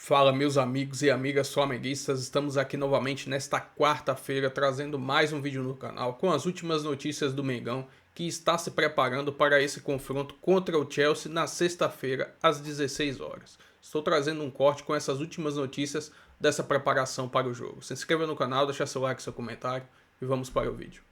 Fala, meus amigos e amigas flamenguistas, estamos aqui novamente nesta quarta-feira trazendo mais um vídeo no canal com as últimas notícias do Mengão, que está se preparando para esse confronto contra o Chelsea na sexta-feira às 16 horas. Estou trazendo um corte com essas últimas notícias dessa preparação para o jogo. Se inscreva no canal, deixa seu like, seu comentário e vamos para o vídeo.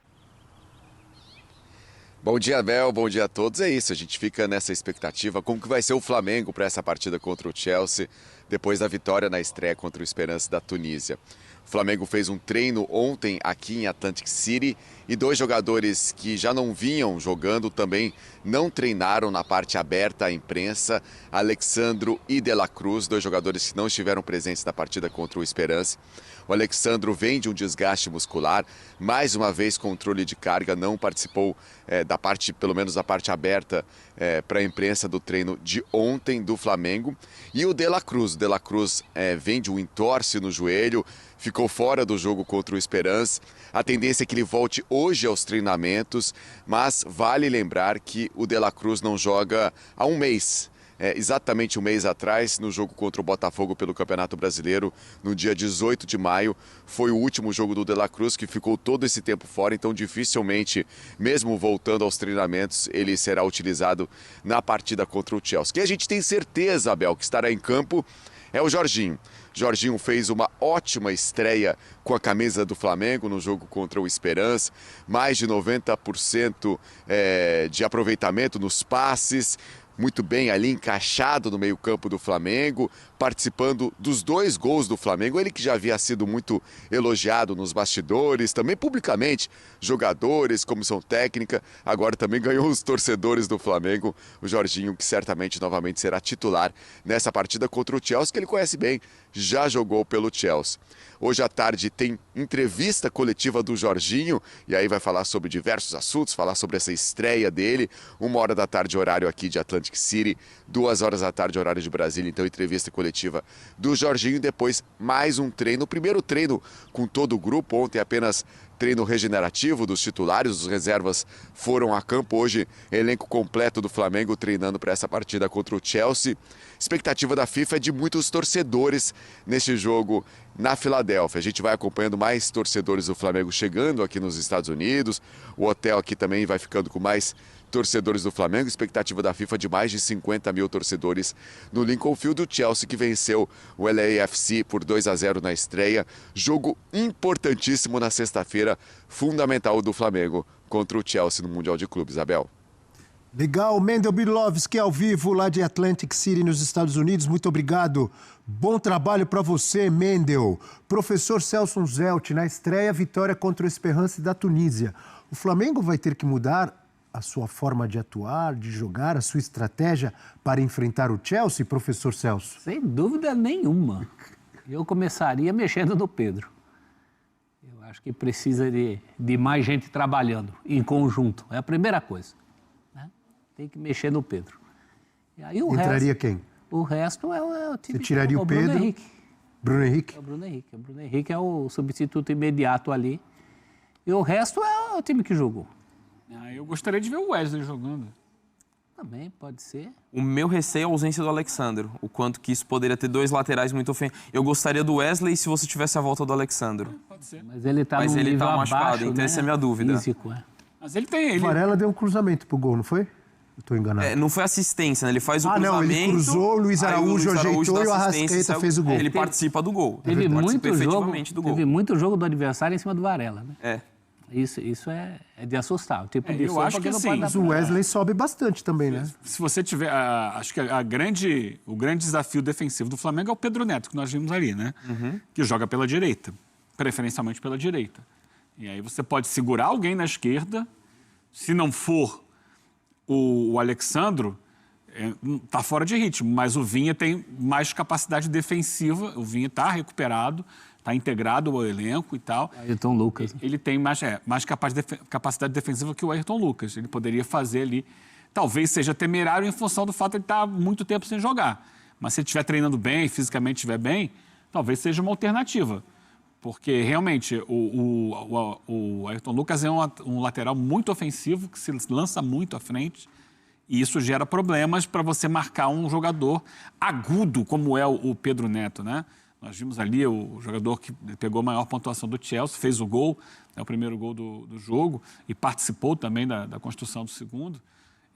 Bom dia, Abel, bom dia a todos. É isso, a gente fica nessa expectativa como que vai ser o Flamengo para essa partida contra o Chelsea, depois da vitória na estreia contra o Esperance da Tunísia. O Flamengo fez um treino ontem aqui em Atlantic City e dois jogadores que já não vinham jogando também não treinaram na parte aberta à imprensa, Alexandro e De La Cruz, dois jogadores que não estiveram presentes na partida contra o Esperance. O Alexandro vem de um desgaste muscular, mais uma vez controle de carga, não participou da parte, pelo menos da parte aberta para a imprensa do treino de ontem do Flamengo. E o De La Cruz vem de um entorse no joelho, ficou fora do jogo contra o Esperance. A tendência é que ele volte hoje aos treinamentos, mas vale lembrar que o De La Cruz não joga há um mês. Exatamente um mês atrás, no jogo contra o Botafogo pelo Campeonato Brasileiro, no dia 18 de maio, foi o último jogo do De La Cruz, que ficou todo esse tempo fora, então dificilmente, mesmo voltando aos treinamentos, ele será utilizado na partida contra o Chelsea. Quem a gente tem certeza, Abel, que estará em campo é o Jorginho. Jorginho fez uma ótima estreia com a camisa do Flamengo no jogo contra o Esperance, mais de 90% de aproveitamento nos passes, muito bem ali encaixado no meio-campo do Flamengo, participando dos dois gols do Flamengo. Ele que já havia sido muito elogiado nos bastidores, também publicamente, jogadores, comissão técnica, agora também ganhou os torcedores do Flamengo. O Jorginho, que certamente novamente será titular nessa partida contra o Chelsea, que ele conhece bem, já jogou pelo Chelsea. Hoje à tarde tem entrevista coletiva do Jorginho, e aí vai falar sobre diversos assuntos, falar sobre essa estreia dele. 1h da tarde, horário aqui de Atlantic City, 2h da tarde, horário de Brasília, então entrevista coletiva do Jorginho. Depois mais um treino, o primeiro treino com todo o grupo, ontem apenas treino regenerativo dos titulares, os reservas foram a campo. Hoje, elenco completo do Flamengo treinando para essa partida contra o Chelsea. Expectativa da FIFA é de muitos torcedores neste jogo na Filadélfia. A gente vai acompanhando mais torcedores do Flamengo chegando aqui nos Estados Unidos. O hotel aqui também vai ficando com mais torcedores do Flamengo. Expectativa da FIFA de mais de 50 mil torcedores no Lincoln Field. O Chelsea que venceu o LAFC por 2-0 na estreia. Jogo importantíssimo na sexta-feira, fundamental do Flamengo contra o Chelsea no Mundial de Clubes. Abel. Legal, Mendel Bilovski ao vivo lá de Atlantic City, nos Estados Unidos. Muito obrigado. Bom trabalho para você, Mendel. Professor Celso Zelt, na estreia, vitória contra o Esperance da Tunísia. O Flamengo vai ter que mudar a sua forma de atuar, de jogar, a sua estratégia para enfrentar o Chelsea, professor Celso? Sem dúvida nenhuma. Eu começaria mexendo no Pedro. Eu acho que precisa de mais gente trabalhando em conjunto. É a primeira coisa. Tem que mexer no Pedro. E aí entraria quem? O resto é o time. Você tiraria o Pedro? Bruno Henrique. Bruno Henrique? É o Bruno Henrique. O Bruno Henrique é o substituto imediato ali. E o resto é o time que jogou. Eu gostaria de ver o Wesley jogando. Também pode ser. O meu receio é a ausência do Alexandro. O quanto que isso poderia ter dois laterais muito ofensivos. Eu gostaria do Wesley se você tivesse a volta do Alexandro. Pode ser. Mas ele está num nível machucado, abaixo, então né? essa é a minha dúvida. Físico, Mas ele tem... O Varela deu um cruzamento pro gol, não foi? Estou enganado. Não foi assistência, né? Ele faz o cruzamento... não, ele cruzou, o Luiz Araújo ajeitou e o dá Arrascaeta assistência, fez o gol. Ele participa do gol. Teve Teve muito jogo do adversário em cima do Varela, né? É. Isso é de assustar. O tipo de eu acho que não assim, pode dar Mas o Wesley sobe bastante também, né? Se você tiver... acho que o grande desafio defensivo do Flamengo é o Pedro Neto, que nós vimos ali, né? Que joga pela direita, preferencialmente pela direita. E aí você pode segurar alguém na esquerda. Se não for o Alexandro, está fora de ritmo, mas o Vinha tem mais capacidade defensiva. O Vinha está recuperado, está integrado ao elenco e tal. Ayrton Lucas. Ele tem mais capacidade defensiva que o Ayrton Lucas. Ele poderia fazer ali. Talvez seja temerário em função do fato de ele estar muito tempo sem jogar. Mas se ele estiver treinando bem, fisicamente estiver bem, talvez seja uma alternativa. Porque realmente o Ayrton Lucas é um lateral muito ofensivo, que se lança muito à frente. E isso gera problemas para você marcar um jogador agudo, como é o Pedro Neto, né? Nós vimos ali o jogador que pegou a maior pontuação do Chelsea, fez o gol, o primeiro gol do jogo, e participou também da construção do segundo.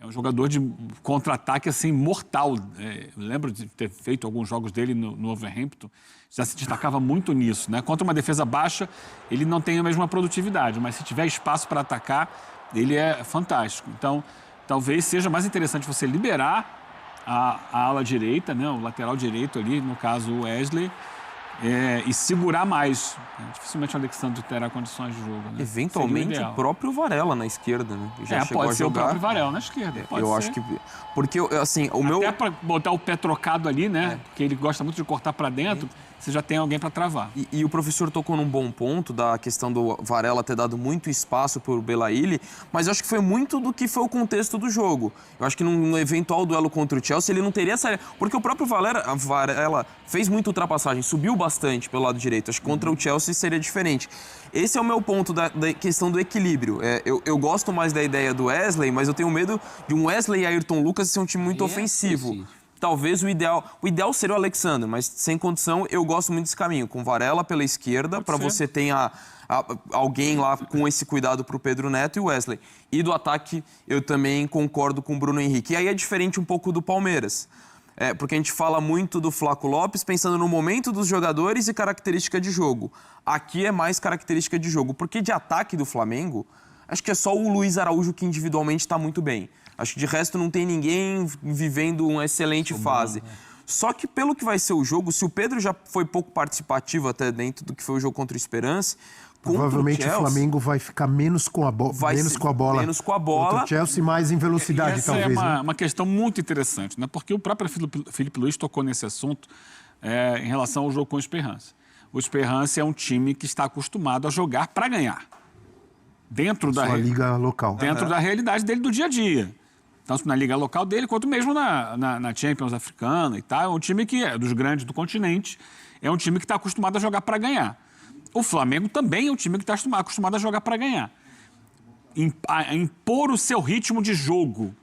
É um jogador de contra-ataque assim, mortal. Eu lembro de ter feito alguns jogos dele no Wolverhampton, já se destacava muito nisso, né? Contra uma defesa baixa, ele não tem a mesma produtividade, mas se tiver espaço para atacar, ele é fantástico. Então, talvez seja mais interessante você liberar a ala direita, né? O lateral direito ali, no caso o Wesley, e segurar mais. Dificilmente o Alexandre terá condições de jogo. Né? Eventualmente o próprio Varela na esquerda, né? Já chegou pode a ser o próprio Varela na esquerda. Eu acho que... Porque, assim, o meu... Até para botar o pé trocado ali, né? Porque ele gosta muito de cortar para dentro, você já tem alguém para travar. E o professor tocou num bom ponto da questão do Varela ter dado muito espaço para o Belaïli, mas eu acho que foi muito do que foi o contexto do jogo. Eu acho que num eventual duelo contra o Chelsea, ele não teria essa... Porque o próprio Varela fez muita ultrapassagem, subiu bastante pelo lado direito. Acho que contra o Chelsea seria diferente. Esse é o meu ponto da questão do equilíbrio. Eu gosto mais da ideia do Wesley, mas eu tenho medo de um Wesley e Ayrton Lucas ser um time muito ofensivo. Talvez o ideal seria o Alexandre, mas sem condição, eu gosto muito desse caminho. Com Varela pela esquerda, para você ter alguém lá com esse cuidado para o Pedro Neto e o Wesley. E do ataque, eu também concordo com o Bruno Henrique. E aí é diferente um pouco do Palmeiras. Porque a gente fala muito do Flaco Lopes pensando no momento dos jogadores e característica de jogo. Aqui é mais característica de jogo, porque de ataque do Flamengo, acho que é só o Luiz Araújo que individualmente está muito bem. Acho que de resto não tem ninguém vivendo uma excelente fase. Só que pelo que vai ser o jogo, se o Pedro já foi pouco participativo até dentro do que foi o jogo contra o Esperance, provavelmente o Flamengo vai ficar menos com a bola. Menos com a bola. Contra o Chelsea mais em velocidade, essa talvez. É uma questão muito interessante, né? Porque o próprio Felipe Luiz tocou nesse assunto em relação ao jogo com o Esperance. O Esperance é um time que está acostumado a jogar para ganhar. Dentro da liga local. Dentro da realidade dele do dia a dia. Tanto na liga local dele, quanto mesmo na Champions africana e tal. É um time que é dos grandes do continente. É um time que está acostumado a jogar para ganhar. O Flamengo também é um time que está acostumado a jogar para ganhar. A impor o seu ritmo de jogo,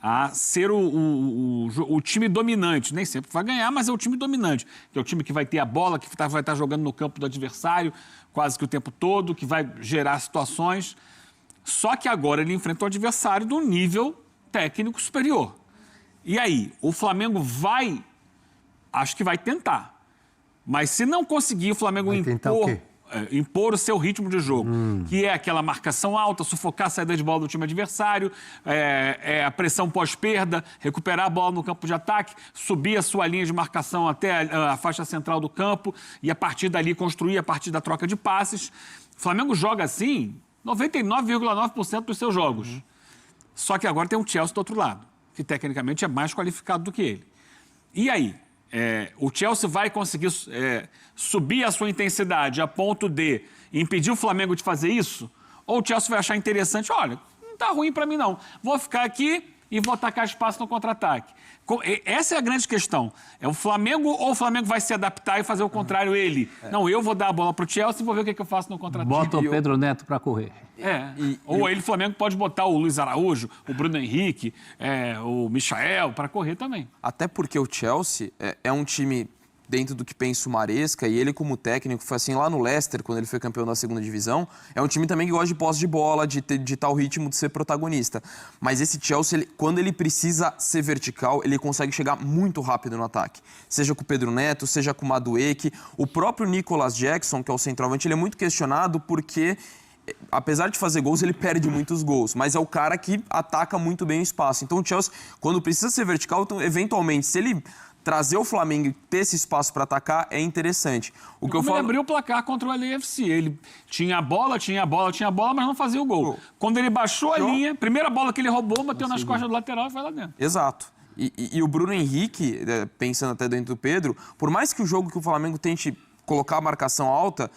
a ser o time dominante. Nem sempre vai ganhar, mas é o time dominante. Que é o time que vai ter a bola, que vai estar jogando no campo do adversário quase que o tempo todo, que vai gerar situações. Só que agora ele enfrenta o adversário de um nível técnico superior. E aí, o Flamengo acho que vai tentar. Mas se não conseguir o Flamengo impor o seu ritmo de jogo, que é aquela marcação alta, sufocar a saída de bola do time adversário, a pressão pós-perda, recuperar a bola no campo de ataque, subir a sua linha de marcação até a faixa central do campo e a partir dali construir a partir da troca de passes. O Flamengo joga assim 99,9% dos seus jogos. Só que agora tem um Chelsea do outro lado, que tecnicamente é mais qualificado do que ele. E aí? O Chelsea vai conseguir subir a sua intensidade a ponto de impedir o Flamengo de fazer isso? Ou o Chelsea vai achar interessante, olha, não tá ruim para mim não, vou ficar aqui e vou atacar espaço no contra-ataque. Essa é a grande questão. É o Flamengo ou o Flamengo vai se adaptar e fazer o contrário ele? Não, eu vou dar a bola pro Chelsea e vou ver o que eu faço no contra-ataque. Bota o Pedro Neto para correr. Ou ele, o Flamengo, pode botar o Luiz Araújo, o Bruno Henrique, o Michael para correr também. Até porque o Chelsea é um time dentro do que pensa o Maresca, e ele como técnico foi assim lá no Leicester, quando ele foi campeão da segunda divisão, é um time também que gosta de posse de bola, de tal ritmo de ser protagonista. Mas esse Chelsea, quando ele precisa ser vertical, ele consegue chegar muito rápido no ataque. Seja com o Pedro Neto, seja com o Madueke. O próprio Nicolas Jackson, que é o centroavante, ele é muito questionado porque, apesar de fazer gols, ele perde muitos gols, mas é o cara que ataca muito bem o espaço. Então o Chelsea, quando precisa ser vertical, então, eventualmente, se ele trazer o Flamengo e ter esse espaço para atacar é interessante. Ele abriu o placar contra o LAFC. Ele tinha a bola, mas não fazia o gol. Quando ele baixou a linha, primeira bola que ele roubou, bateu nas costas do lateral e foi lá dentro. Exato. E o Bruno Henrique, pensando até dentro do Pedro, por mais que o jogo que o Flamengo tente colocar a marcação alta,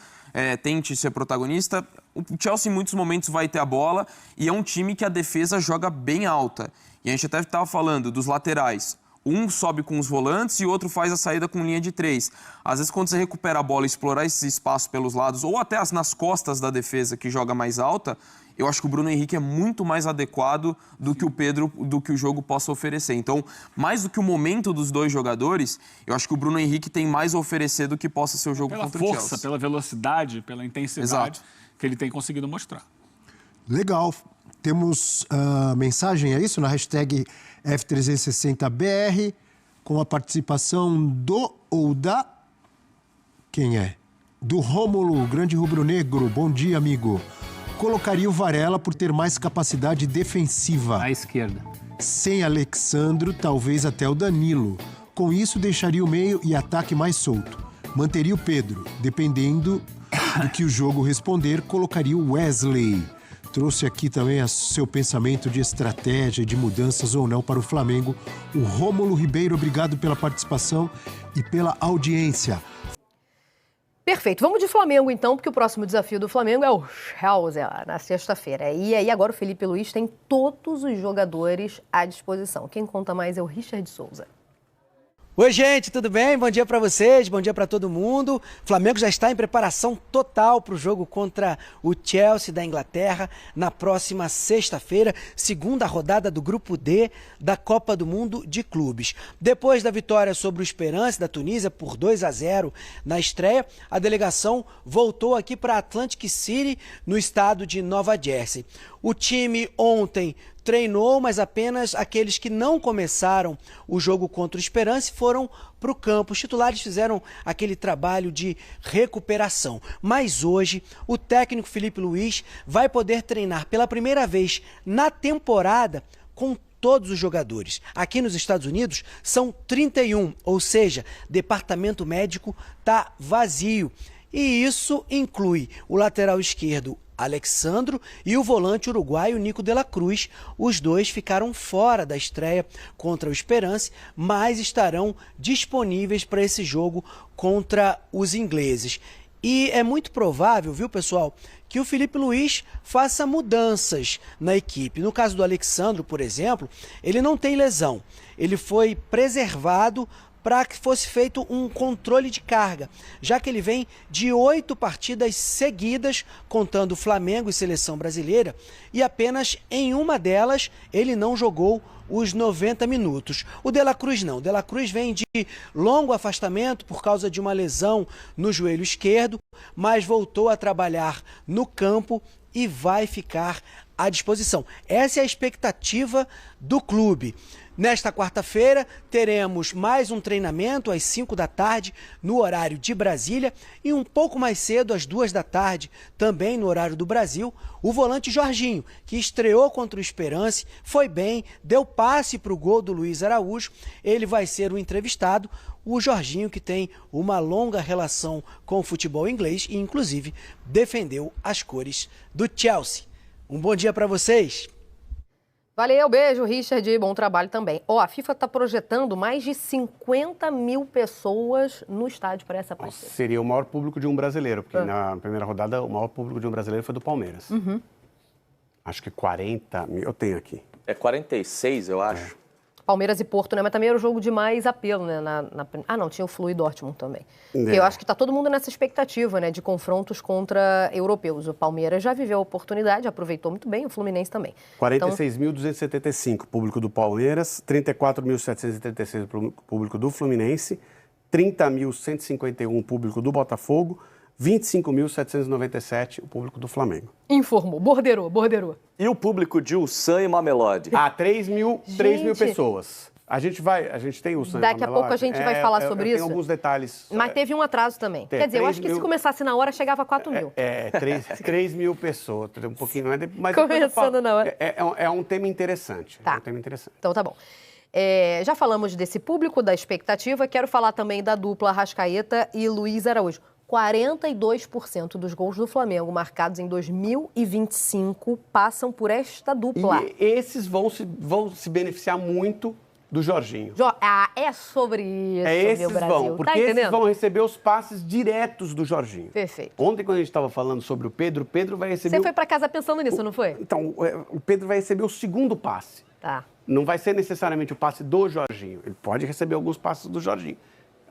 tente ser protagonista, o Chelsea em muitos momentos vai ter a bola e é um time que a defesa joga bem alta. E a gente até estava falando dos laterais. Um sobe com os volantes e o outro faz a saída com linha de 3. Às vezes, quando você recupera a bola e explorar esse espaço pelos lados, ou até nas costas da defesa que joga mais alta, eu acho que o Bruno Henrique é muito mais adequado do que o Pedro, do que o jogo possa oferecer. Então, mais do que o momento dos dois jogadores, eu acho que o Bruno Henrique tem mais a oferecer do que possa ser o jogo contra o Chelsea. Pela força, pela velocidade, pela intensidade que ele tem conseguido mostrar. Legal. Temos mensagem, é isso? Na hashtag F360BR, com a participação do ou da... Quem é? Do Rômulo, grande rubro-negro. Bom dia, amigo. Colocaria o Varela por ter mais capacidade defensiva. À esquerda. Sem Alexandro, talvez até o Danilo. Com isso, deixaria o meio e ataque mais solto. Manteria o Pedro. Dependendo do que o jogo responder, colocaria o Wesley. Trouxe aqui também seu pensamento de estratégia e de mudanças ou não para o Flamengo. O Rômulo Ribeiro, obrigado pela participação e pela audiência. Perfeito. Vamos de Flamengo, então, porque o próximo desafio do Flamengo é o Chelsea, na sexta-feira. E aí agora o Felipe Luiz tem todos os jogadores à disposição. Quem conta mais é o Richard Souza. Oi, gente, tudo bem? Bom dia para vocês, bom dia para todo mundo. O Flamengo já está em preparação total para o jogo contra o Chelsea da Inglaterra na próxima sexta-feira, segunda rodada do Grupo D da Copa do Mundo de Clubes. Depois da vitória sobre o Esperance da Tunísia por 2-0 na estreia, a delegação voltou aqui para Atlantic City, no estado de Nova Jersey. O time ontem treinou, mas apenas aqueles que não começaram o jogo contra o Esperance foram para o campo. Os titulares fizeram aquele trabalho de recuperação. Mas hoje, o técnico Felipe Luiz vai poder treinar pela primeira vez na temporada com todos os jogadores. Aqui nos Estados Unidos são 31, ou seja, departamento médico está vazio. E isso inclui o lateral esquerdo Alexandro e o volante uruguaio Nico de la Cruz. Os dois ficaram fora da estreia contra o Esperance, mas estarão disponíveis para esse jogo contra os ingleses. E é muito provável, viu, pessoal, que o Felipe Luiz faça mudanças na equipe. No caso do Alexandro, por exemplo, ele não tem lesão. Ele foi preservado para que fosse feito um controle de carga, já que ele vem de 8 partidas seguidas, contando Flamengo e Seleção Brasileira, e apenas em uma delas ele não jogou os 90 minutos. O De La Cruz não. O De La Cruz vem de longo afastamento por causa de uma lesão no joelho esquerdo, mas voltou a trabalhar no campo e vai ficar à disposição. Essa é a expectativa do clube. Nesta quarta-feira, teremos mais um treinamento às 5 da tarde, no horário de Brasília, e um pouco mais cedo, às 2 da tarde, também no horário do Brasil, o volante Jorginho, que estreou contra o Esperance, foi bem, deu passe para o gol do Luiz Araújo. Ele vai ser o entrevistado, o Jorginho, que tem uma longa relação com o futebol inglês e, inclusive, defendeu as cores do Chelsea. Um bom dia para vocês! Valeu, beijo, Richard, bom trabalho também. A FIFA está projetando mais de 50 mil pessoas no estádio para essa partida. Seria o maior público de um brasileiro, porque na primeira rodada o maior público de um brasileiro foi do Palmeiras. Uhum. Acho que 40 mil, eu tenho aqui. É 46, eu acho. Palmeiras e Porto, né? Mas também era o jogo de mais apelo, né? Não, tinha o Flu e Dortmund também. Eu acho que está todo mundo nessa expectativa, né? De confrontos contra europeus. O Palmeiras já viveu a oportunidade, aproveitou muito bem, o Fluminense também. 46.275 público do Palmeiras, 34.736 público do Fluminense, 30.151 público do Botafogo, 25.797 o público do Flamengo. Informou, borderou. E o público de Ulsan e Mamelodi? 3 mil pessoas. A gente tem Ulsan e Mamelodi. Daqui a pouco a gente vai falar sobre isso. Tem alguns detalhes. Mas teve um atraso também. Quer dizer, eu acho que se começasse na hora, chegava a 4 mil. 3 mil pessoas, um pouquinho mais. Mas começando na hora. É um tema interessante. Tá. É um tema interessante. Então tá bom. Já falamos desse público, da expectativa. Quero falar também da dupla Arrascaeta e Luiz Araújo. 42% dos gols do Flamengo marcados em 2025 passam por esta dupla. E esses vão se beneficiar muito do Jorginho. É sobre isso, esses meu Brasil. porque tá entendendo? esses vão receber os passes diretos do Jorginho. Perfeito. Ontem, quando a gente estava falando sobre o Pedro vai receber... Você foi para casa pensando nisso, não foi? Então, o Pedro vai receber o segundo passe. Tá. Não vai ser necessariamente o passe do Jorginho. Ele pode receber alguns passes do Jorginho.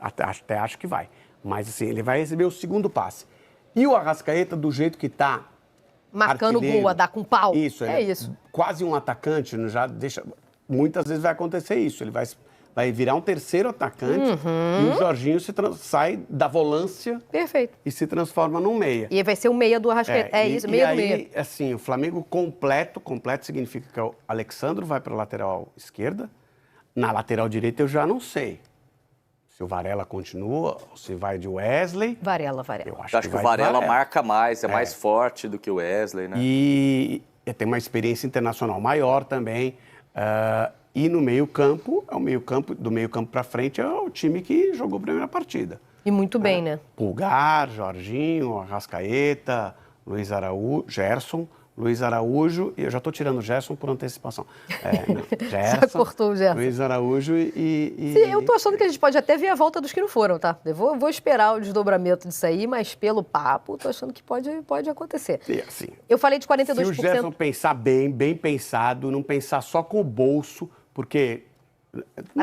Até acho que vai. Mas, assim, ele vai receber o segundo passe. E o Arrascaeta, do jeito que tá, Marcando artilheiro. gol, a dar com pau. Isso, É ele isso. quase um atacante, já deixa. Muitas vezes vai acontecer isso. Ele vai virar um terceiro atacante e o Jorginho sai da volância. Perfeito. E se transforma num meia. E vai ser o meia do Arrascaeta. Isso, meia do meia. Assim, o Flamengo completo significa que o Alexandro vai para a lateral esquerda. Na lateral direita eu já não sei. Se o Varela continua, ou se vai de Wesley. Varela. Eu acho que o Varela marca mais, é mais forte do que o Wesley, né? E tem uma experiência internacional maior também. E no meio-campo, do meio-campo para frente, é o time que jogou a primeira partida. E muito bem, né? Pulgar, Jorginho, Arrascaeta, Luiz Araújo, Gerson, Luiz Araújo, e eu já estou tirando o Gerson por antecipação. Gerson, já cortou o Gerson. Luiz Araújo Sim, eu tô achando que a gente pode até ver a volta dos que não foram, tá? Eu vou esperar o desdobramento disso aí, mas pelo papo, tô achando que pode acontecer. E assim, eu falei de 42%. Se o Gerson pensar bem pensado, não pensar só com o bolso, porque...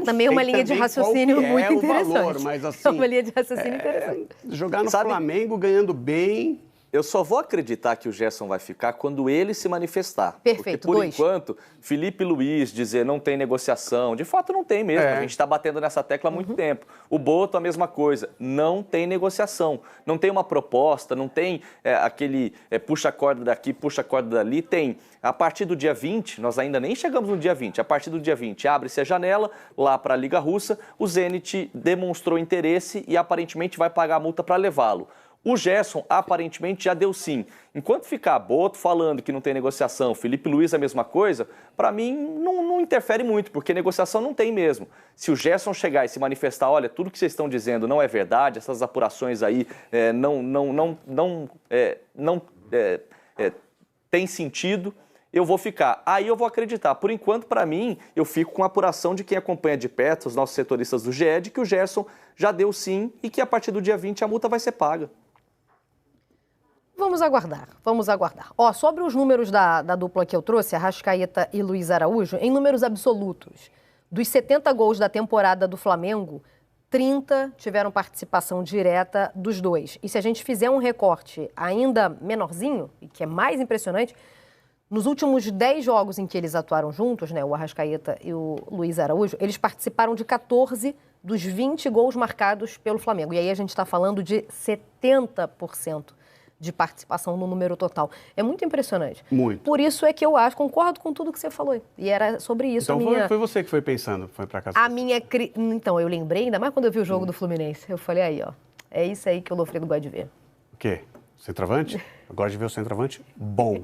também é uma linha de raciocínio muito interessante. Valor, mas assim, é uma linha de raciocínio interessante. Jogar no Flamengo, ganhando bem... Eu só vou acreditar que o Gerson vai ficar quando ele se manifestar. Perfeito, porque, por enquanto, Felipe Luiz dizer não tem negociação, de fato não tem mesmo. A gente está batendo nessa tecla há muito tempo. O Boto, a mesma coisa. Não tem negociação. Não tem uma proposta, não tem aquele puxa a corda daqui, puxa a corda dali. Tem. A partir do dia 20, nós ainda nem chegamos no dia 20, a partir do dia 20 abre-se a janela lá para a Liga Russa, o Zenit demonstrou interesse e aparentemente vai pagar a multa para levá-lo. O Gerson, aparentemente, já deu sim. Enquanto ficar Boto falando que não tem negociação, Felipe Luiz a mesma coisa, para mim não interfere muito, porque negociação não tem mesmo. Se o Gerson chegar e se manifestar, olha, tudo que vocês estão dizendo não é verdade, essas apurações aí não tem sentido, eu vou ficar. Aí eu vou acreditar. Por enquanto, para mim, eu fico com a apuração de quem acompanha de perto, os nossos setoristas do GE, de que o Gerson já deu sim e que a partir do dia 20 a multa vai ser paga. Vamos aguardar. Sobre os números da dupla que eu trouxe, Arrascaeta e Luiz Araújo, em números absolutos, dos 70 gols da temporada do Flamengo, 30 tiveram participação direta dos dois. E se a gente fizer um recorte ainda menorzinho, e que é mais impressionante, nos últimos 10 jogos em que eles atuaram juntos, né, o Arrascaeta e o Luiz Araújo, eles participaram de 14 dos 20 gols marcados pelo Flamengo. E aí a gente está falando de 70% de participação no número total. É muito impressionante. Muito. Por isso é que eu concordo com tudo que você falou. E era sobre isso então foi você que foi pensando, foi pra casa. Então, eu lembrei, ainda mais quando eu vi o jogo do Fluminense. Eu falei, aí, ó, é isso aí que o Lofredo gosta de ver. O quê? Centroavante? Eu gosto de ver o centroavante bom.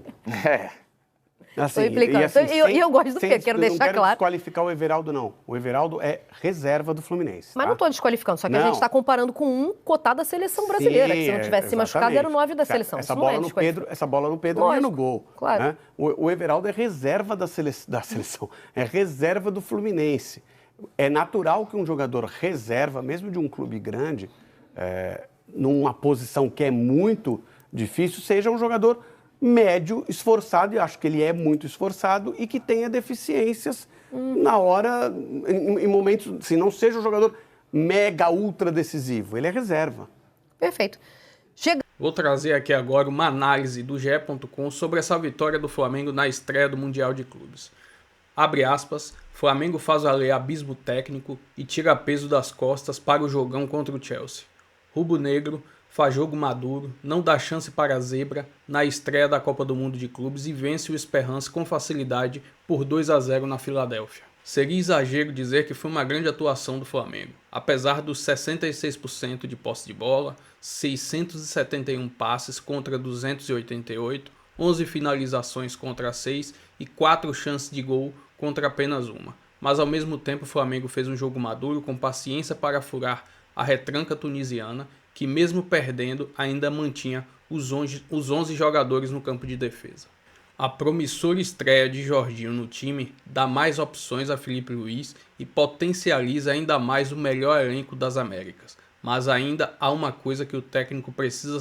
Estou implicando. E eu gosto do quê? Quero deixar claro. Não quero desqualificar o Everaldo, não. O Everaldo é reserva do Fluminense. Mas tá? não estou desqualificando, só que a gente está comparando com um cotado da seleção brasileira, que se não tivesse se machucado era o 9 da seleção. Essa bola no Pedro ia no gol. Claro. Né? O Everaldo é reserva da seleção, é reserva do Fluminense. É natural que um jogador reserva, mesmo de um clube grande, numa posição que é muito difícil, seja um jogador médio, esforçado, e acho que ele é muito esforçado, e que tenha deficiências na hora, em momentos, se não seja um jogador mega, ultra decisivo. Ele é reserva. Perfeito. Vou trazer aqui agora uma análise do GE.com sobre essa vitória do Flamengo na estreia do Mundial de Clubes. Abre aspas, Flamengo faz valer abismo técnico e tira peso das costas para o jogão contra o Chelsea. Rubro-negro faz jogo maduro, não dá chance para a zebra na estreia da Copa do Mundo de Clubes e vence o Esperance com facilidade por 2-0 na Filadélfia. Seria exagero dizer que foi uma grande atuação do Flamengo. Apesar dos 66% de posse de bola, 671 passes contra 288, 11 finalizações contra 6 e 4 chances de gol contra apenas uma. Mas ao mesmo tempo o Flamengo fez um jogo maduro com paciência para furar a retranca tunisiana, que mesmo perdendo ainda mantinha os 11 jogadores no campo de defesa. A promissora estreia de Jorginho no time dá mais opções a Felipe Luiz e potencializa ainda mais o melhor elenco das Américas. Mas ainda há uma coisa que o técnico precisa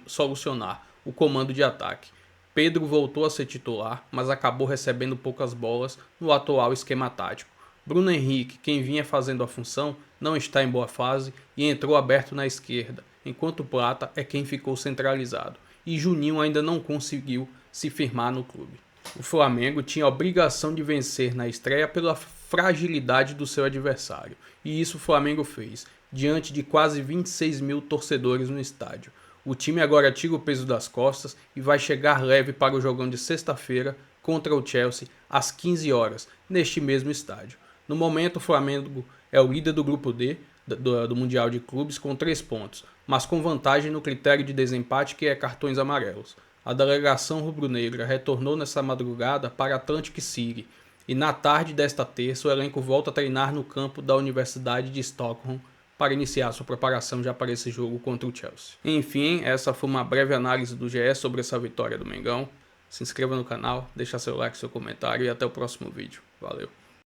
solucionar, o comando de ataque. Pedro voltou a ser titular, mas acabou recebendo poucas bolas no atual esquema tático. Bruno Henrique, quem vinha fazendo a função, não está em boa fase e entrou aberto na esquerda, enquanto Plata é quem ficou centralizado. e Juninho ainda não conseguiu se firmar no clube. O Flamengo tinha a obrigação de vencer na estreia pela fragilidade do seu adversário, e isso o Flamengo fez, diante de quase 26 mil torcedores no estádio. O time agora tira o peso das costas e vai chegar leve para o jogão de sexta-feira contra o Chelsea às 15 horas, neste mesmo estádio. No momento, o Flamengo é o líder do grupo D do Mundial de Clubes com 3 pontos, mas com vantagem no critério de desempate, que é cartões amarelos. A delegação rubro-negra retornou nessa madrugada para Atlantic City e na tarde desta terça o elenco volta a treinar no campo da Universidade de Stockholm para iniciar sua preparação já para esse jogo contra o Chelsea. Enfim, essa foi uma breve análise do GE sobre essa vitória do Mengão. Se inscreva no canal, deixa seu like, seu comentário e até o próximo vídeo. Valeu!